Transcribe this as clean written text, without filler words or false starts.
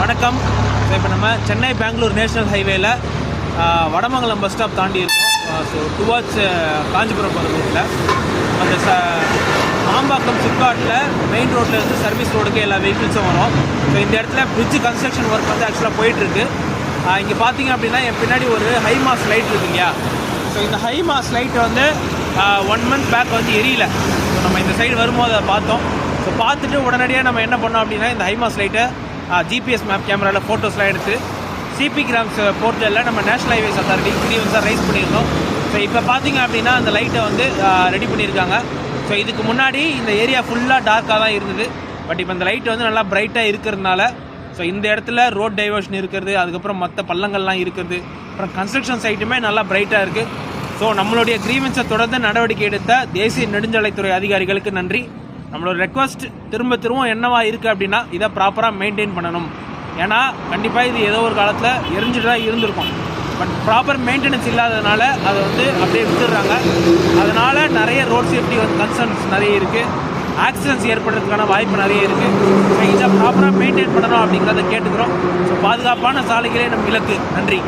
வணக்கம். இப்போ நம்ம சென்னை பெங்களூர் நேஷனல் ஹைவேல வடமங்கலம் பஸ் ஸ்டாப் தாண்டி இருக்கோம். ஸோ டுவர்ட்ஸ் காஞ்சிபுரம் போகிற ரூட்டில் அந்த மாம்பாக்கம் சிப்காட்டில் மெயின் ரோட்டில் இருந்து சர்வீஸ் ரோடுக்கு எல்லா வெஹிக்கிள்ஸும் வரும். ஸோ இந்த இடத்துல பிரிட்ஜ் கன்ஸ்ட்ரக்ஷன் ஒர்க் வந்து ஆக்சுவலாக போயிட்டுருக்கு. இங்கே பார்த்தீங்க அப்படின்னா என் பின்னாடி ஒரு ஹைமாஸ் லைட் இருக்கு இல்லையா? ஸோ இந்த ஹைமாஸ் லைட் வந்து 1 month பேக் வந்து எரியல. ஸோ நம்ம இந்த சைடு வரும்போது அதை பார்த்தோம். ஸோ பார்த்துட்டு உடனடியாக நம்ம என்ன பண்ணோம் அப்படின்னா இந்த ஹைமாஸ் லைட்டை ஜிபிஎஸ் மேப் கேமராவில் ஃபோட்டோஸ்லாம் எடுத்து சிபி கிராம்ஸ் போர்ட்டலில் நம்ம நேஷனல் ஹைவேஸ் அத்தாரிட்டி கிரீவன்ஸாக ரைஸ் பண்ணியிருந்தோம். ஸோ இப்போ பார்த்தீங்க அப்படின்னா அந்த லைட்டை வந்து ரெடி பண்ணியிருக்காங்க. ஸோ இதுக்கு முன்னாடி இந்த ஏரியா ஃபுல்லாக டார்க்காக தான் இருந்தது. பட் இப்போ இந்த லைட் வந்து நல்லா பிரைட்டாக இருக்கிறதுனால ஸோ இந்த இடத்துல ரோட் டைவர்ஷன் இருக்கிறது, அதுக்கப்புறம் மற்ற பள்ளங்கள்லாம் இருக்கிறது, அப்புறம் கன்ஸ்ட்ரக்ஷன் சைட்டுமே நல்லா பிரைட்டாக இருக்குது. ஸோ நம்மளுடைய கிரீவன்ஸை தொடர்ந்து நடவடிக்கை எடுத்த தேசிய நெடுஞ்சாலைத்துறை அதிகாரிகளுக்கு நன்றி. நம்மளோட ரெக்வஸ்ட் திரும்ப என்னவா இருக்குது அப்படின்னா இதை ப்ராப்பராக மெயின்டைன் பண்ணணும். ஏன்னா கண்டிப்பாக இது ஏதோ ஒரு காலத்தில் எரிஞ்சுட்டு தான் இருந்திருக்கும். பட் ப்ராப்பர் மெயின்டெனன்ஸ் இல்லாததுனால அதை வந்து அப்படியே விட்டுடுறாங்க. அதனால் நிறைய ரோட் சேஃப்டி வந்து கன்சர்ன்ஸ் நிறைய இருக்குது, ஆக்சிடென்ட்ஸ் ஏற்படுறதுக்கான வாய்ப்பு நிறைய இருக்குது. ஸோ இதை ப்ராப்பராக மெயின்டைன் பண்ணணும் அப்படிங்கிறத கேட்டுக்கிறோம். ஸோ பாதுகாப்பான சாலைகளே நம் இலக்கு. நன்றி.